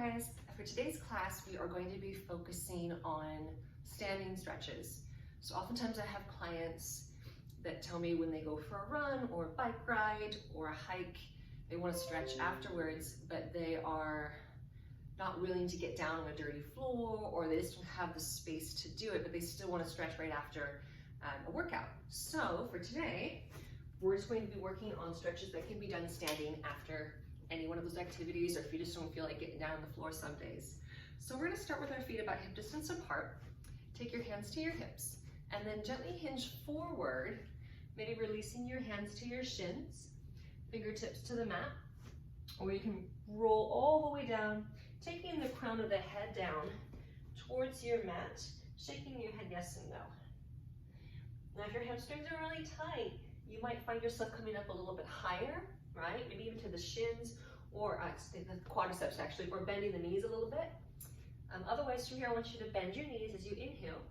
guys, for today's class we are going to be focusing on standing stretches. So oftentimes I have clients that tell me when they go for a run or a bike ride or a hike, they want to stretch afterwards, but they are not willing to get down on a dirty floor, or they just don't have the space to do it, but they still want to stretch right after a workout. So for today, we're just going to be working on stretches that can be done standing after any one of those activities, or if you just don't feel like getting down on the floor some days. So we're going to start with our feet about hip distance apart. Take your hands to your hips and then gently hinge forward, maybe releasing your hands to your shins, fingertips to the mat, or you can roll all the way down, taking the crown of the head down towards your mat, shaking your head yes and no. Now if your hamstrings are really tight, you might find yourself coming up a little bit higher, right? Maybe even to the shins, or the quadriceps actually, or bending the knees a little bit. Otherwise, from here, I want you to bend your knees as you inhale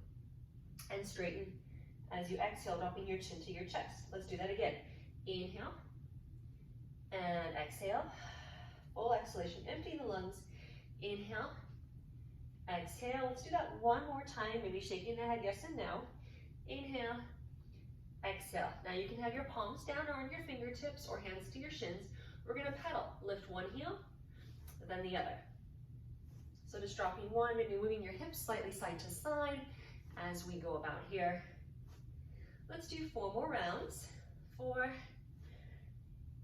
and straighten as you exhale, dropping your chin to your chest. Let's do that again. Inhale and exhale. Full exhalation, emptying the lungs. Inhale, exhale. Let's do that one more time, maybe shaking the head yes and no. Inhale, exhale. Now you can have your palms down or on your fingertips or hands to your shins. We're gonna pedal. Lift one heel, then the other. So just dropping one, maybe moving your hips slightly side to side as we go about here. Let's do 4 more rounds. 4,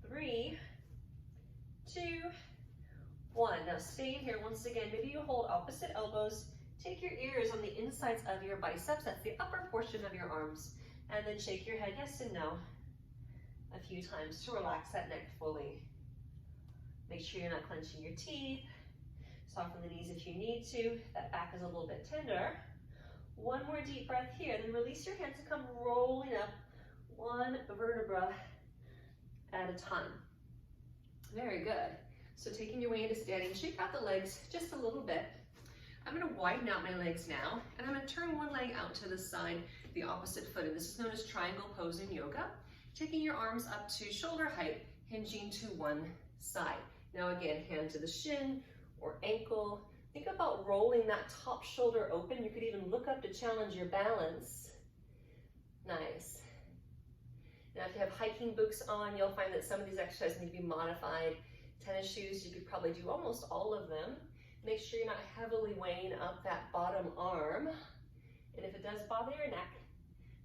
3, 2, 1. Now staying here once again, maybe you hold opposite elbows. Take your ears on the insides of your biceps, that's the upper portion of your arms. And then shake your head yes and no a few times to relax that neck fully. Make sure you're not clenching your teeth. Soften the knees if you need to. That back is a little bit tender. One more deep breath here, then release your hands and come rolling up one vertebra at a time. Very good. So taking your way into standing, shake out the legs just a little bit. I'm going to widen out my legs now, and I'm going to turn one leg out to the side, the opposite foot, and this is known as triangle pose in yoga. Taking your arms up to shoulder height, hinging to one side. Now again, hand to the shin or ankle. Think about rolling that top shoulder open. You could even look up to challenge your balance. Nice. Now if you have hiking boots on, you'll find that some of these exercises need to be modified. Tennis shoes, you could probably do almost all of them. Make sure you're not heavily weighing up that bottom arm. And if it does bother your neck,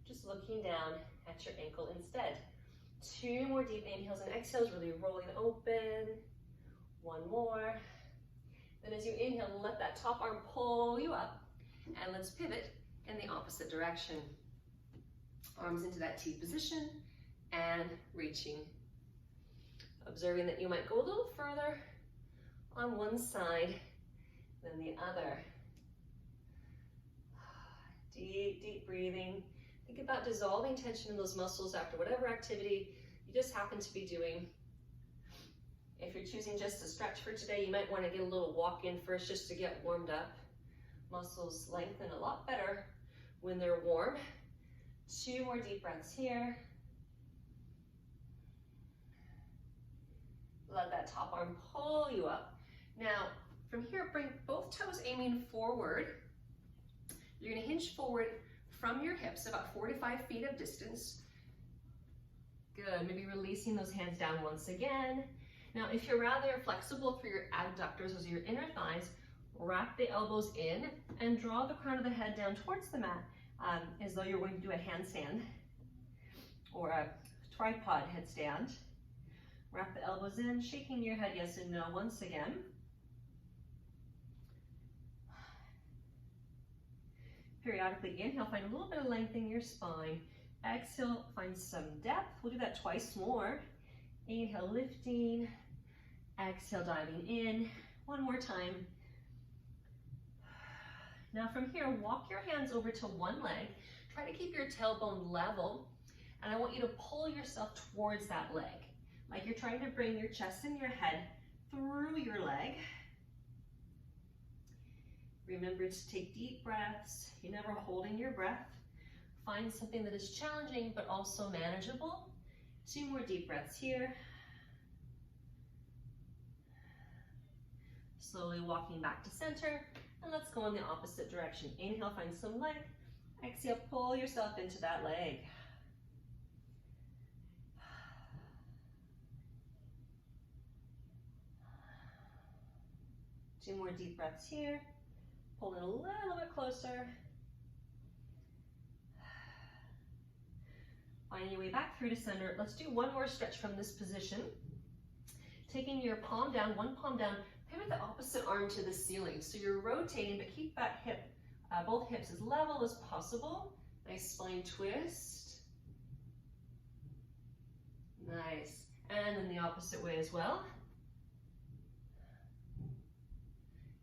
just looking down at your ankle instead. 2 more deep inhales and exhales, really rolling open. 1 more. Then as you inhale, let that top arm pull you up. And let's pivot in the opposite direction. Arms into that T position and reaching. Observing that you might go a little further on one side than the other. Deep, deep breathing. Think about dissolving tension in those muscles after whatever activity you just happen to be doing. If you're choosing just to stretch for today, you might want to get a little walk in first just to get warmed up. Muscles lengthen a lot better when they're warm. 2 more deep breaths here. Let that top arm pull you up. Now, from here, bring both toes aiming forward. You're gonna hinge forward from your hips, about 4 to 5 feet of distance. Good, maybe releasing those hands down once again. Now, if you're rather flexible for your adductors, those are your inner thighs, wrap the elbows in and draw the crown of the head down towards the mat as though you're going to do a handstand or a tripod headstand. Wrap the elbows in, shaking your head yes and no once again. Periodically inhale, find a little bit of length in your spine. Exhale, find some depth. We'll do that twice more. Inhale, lifting. Exhale, diving in. 1 more time. Now from here, walk your hands over to one leg. Try to keep your tailbone level. And I want you to pull yourself towards that leg. Like you're trying to bring your chest and your head through your leg. Remember to take deep breaths. You're never holding your breath. Find something that is challenging but also manageable. 2 more deep breaths here. Slowly walking back to center, and let's go in the opposite direction. Inhale, find some length. Exhale, pull yourself into that leg. Two more deep breaths here. Pull it a little bit closer. Finding your way back through to center. Let's do one more stretch from this position. Taking your palm down, one palm down, pivot the opposite arm to the ceiling. So you're rotating, but keep that hip, both hips as level as possible. Nice spine twist. Nice. And then the opposite way as well.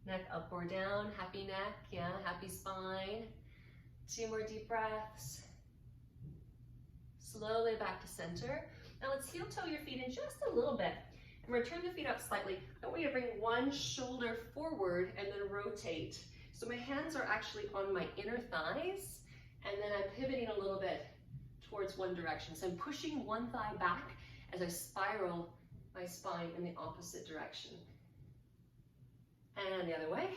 Neck up or down, happy neck, yeah, happy spine. Two more deep breaths. Slowly back to center. Now let's heel toe your feet in just a little bit. And return the feet up slightly. I want you to bring one shoulder forward and then rotate. So my hands are actually on my inner thighs, and then I'm pivoting a little bit towards one direction. So I'm pushing one thigh back as I spiral my spine in the opposite direction. And the other way.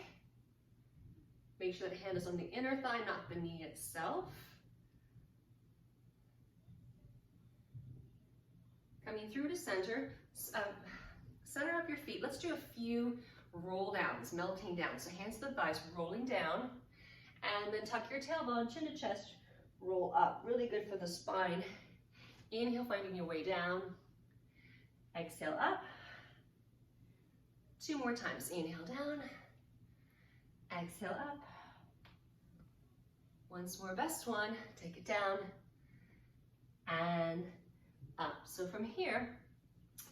Make sure that hand is on the inner thigh, not the knee itself. Coming through to center, center up your feet. Let's do a few roll downs, melting down. So hands to the thighs, rolling down, and then tuck your tailbone, chin to chest, roll up. Really good for the spine. Inhale, finding your way down. Exhale up. Two more times. Inhale down. Exhale up. Once more, best one. Take it down. And up. So from here,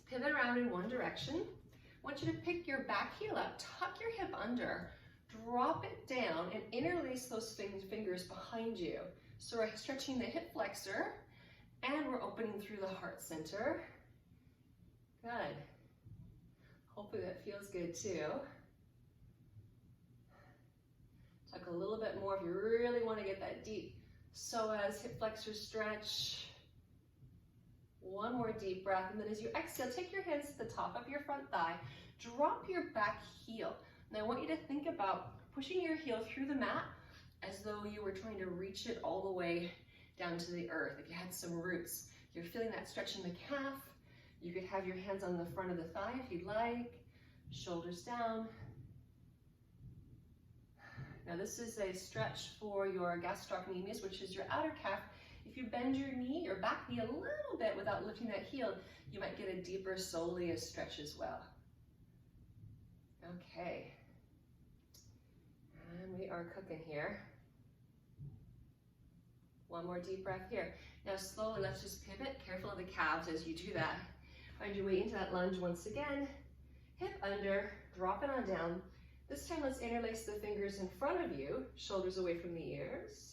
pivot around in one direction. I want you to pick your back heel up, tuck your hip under, drop it down, and interlace those fingers behind you. So we're stretching the hip flexor, and we're opening through the heart center. Good. Hopefully that feels good too. Tuck a little bit more if you really want to get that deep psoas hip flexor stretch. One more deep breath, and then as you exhale, take your hands to the top of your front thigh, drop your back heel. And I want you to think about pushing your heel through the mat as though you were trying to reach it all the way down to the earth. If you had some roots, you're feeling that stretch in the calf. You could have your hands on the front of the thigh if you'd like, shoulders down. Now this is a stretch for your gastrocnemius, which is your outer calf. If you bend your knee, your back knee a little bit without lifting that heel, you might get a deeper soleus stretch as well. Okay. And we are cooking here. One more deep breath here. Now slowly, let's just pivot. Careful of the calves as you do that. Find your way into that lunge once again. Hip under, drop it on down. This time let's interlace the fingers in front of you, shoulders away from the ears.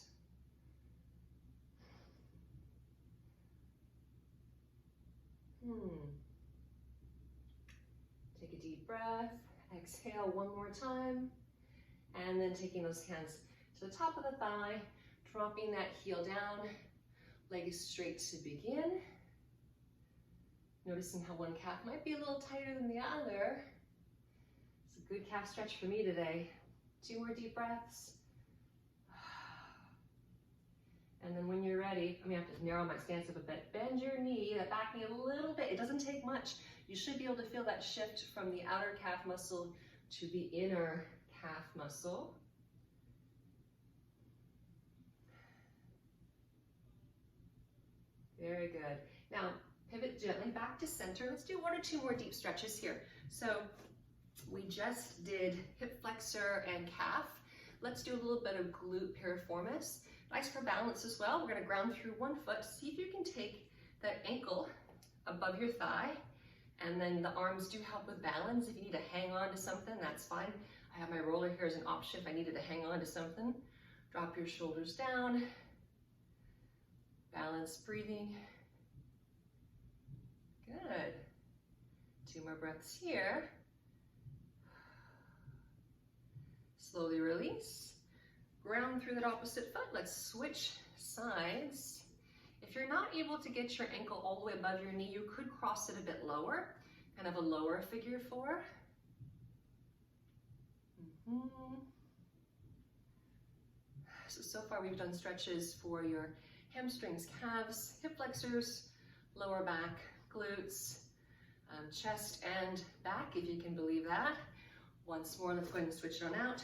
Take a deep breath, exhale one more time, and then taking those hands to the top of the thigh, dropping that heel down, legs straight to begin. Noticing how one calf might be a little tighter than the other. It's a good calf stretch for me today. Two more deep breaths. And then when you're ready, I'm gonna have to narrow my stance up a bit. Bend your knee, that back knee a little bit. It doesn't take much. You should be able to feel that shift from the outer calf muscle to the inner calf muscle. Very good. Now, pivot gently back to center. Let's do one or two more deep stretches here. So we just did hip flexor and calf. Let's do a little bit of glutepiriformis. Nice for balance as well. We're going to ground through one foot. See if you can take that ankle above your thigh, and then the arms do help with balance. If you need to hang on to something, that's fine. I have my roller here as an option if I needed to hang on to something. Drop your shoulders down. Balance breathing. Good. Two more breaths here. Slowly release. Ground through that opposite foot. Let's switch sides. If you're not able to get your ankle all the way above your knee, you could cross it a bit lower, kind of a lower figure four. So far we've done stretches for your hamstrings, calves, hip flexors, lower back, glutes, chest and back, if you can believe that. Once more, let's go ahead and switch it on out.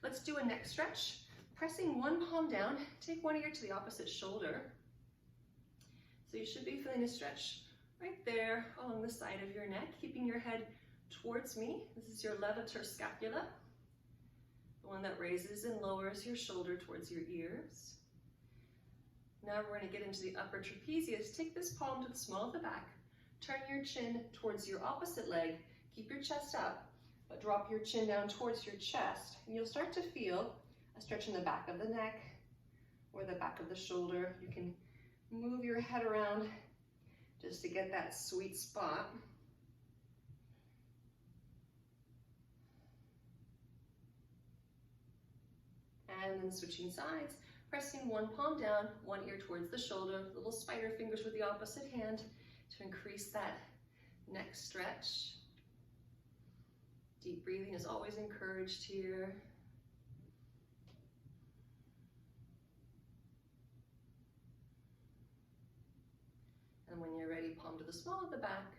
Let's do a neck stretch. Pressing one palm down, take one ear to the opposite shoulder. So you should be feeling a stretch right there along the side of your neck, keeping your head towards me. This is your levator scapula, the one that raises and lowers your shoulder towards your ears. Now we're going to get into the upper trapezius. Take this palm to the small of the back. Turn your chin towards your opposite leg. Keep your chest up, but drop your chin down towards your chest. And you'll start to feel a stretch in the back of the neck or the back of the shoulder. You can move your head around just to get that sweet spot. And then switching sides, pressing one palm down, one ear towards the shoulder, little spider fingers with the opposite hand to increase that neck stretch. Deep breathing is always encouraged here. And when you're ready, palm to the small of the back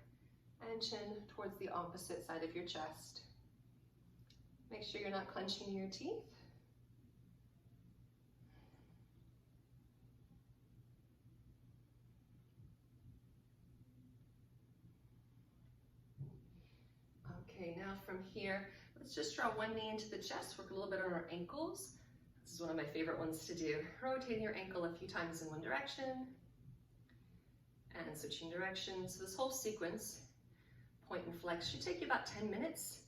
and chin towards the opposite side of your chest. Make sure you're not clenching your teeth. Okay, now from here, let's just draw one knee into the chest, work a little bit on our ankles. This is one of my favorite ones to do. Rotating your ankle a few times in one direction and switching directions. So this whole sequence, point and flex, should take you about 10 minutes.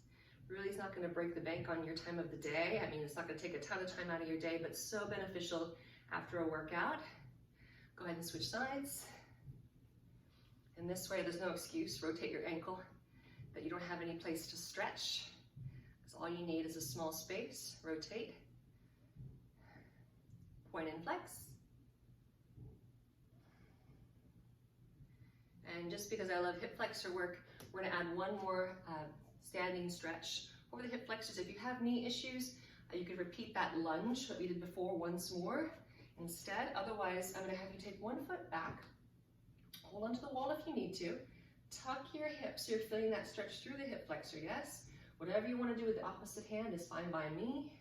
Really is not going to break the bank on your time of the day. I mean, it's not going to take a ton of time out of your day, but so beneficial after a workout. Go ahead and switch sides. And this way, there's no excuse. Rotate your ankle that you don't have any place to stretch, because all you need is a small space. Rotate, point and flex. And just because I love hip flexor work, we're gonna add one more standing stretch over the hip flexors. If you have knee issues, you could repeat that lunge that we did before once more instead. Otherwise, I'm gonna have you take one foot back, hold onto the wall if you need to, tuck your hips so you're feeling that stretch through the hip flexor, yes? Whatever you want to do with the opposite hand is fine by me.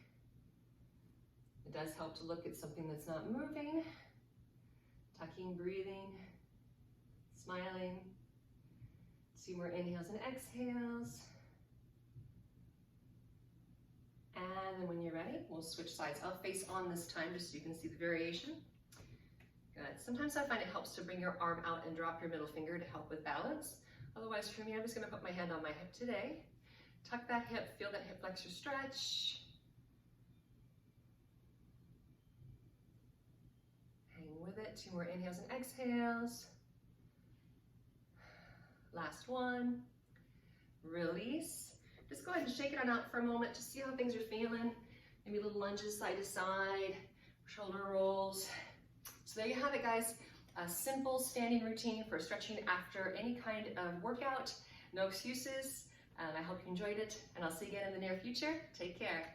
It does help to look at something that's not moving. Tucking, breathing, smiling. 2 more inhales and exhales. And then when you're ready, we'll switch sides. I'll face on this time just so you can see the variation. Good. Sometimes I find it helps to bring your arm out and drop your middle finger to help with balance. Otherwise, for me, I'm just going to put my hand on my hip today. Tuck that hip, feel that hip flexor stretch. Hang with it. 2 more inhales and exhales. Last one. Release. Just go ahead and shake it on out for a moment to see how things are feeling. Maybe little lunges side to side, shoulder rolls. So there you have it, guys. A simple standing routine for stretching after any kind of workout. No excuses. I hope you enjoyed it, and I'll see you again in the near future. Take care.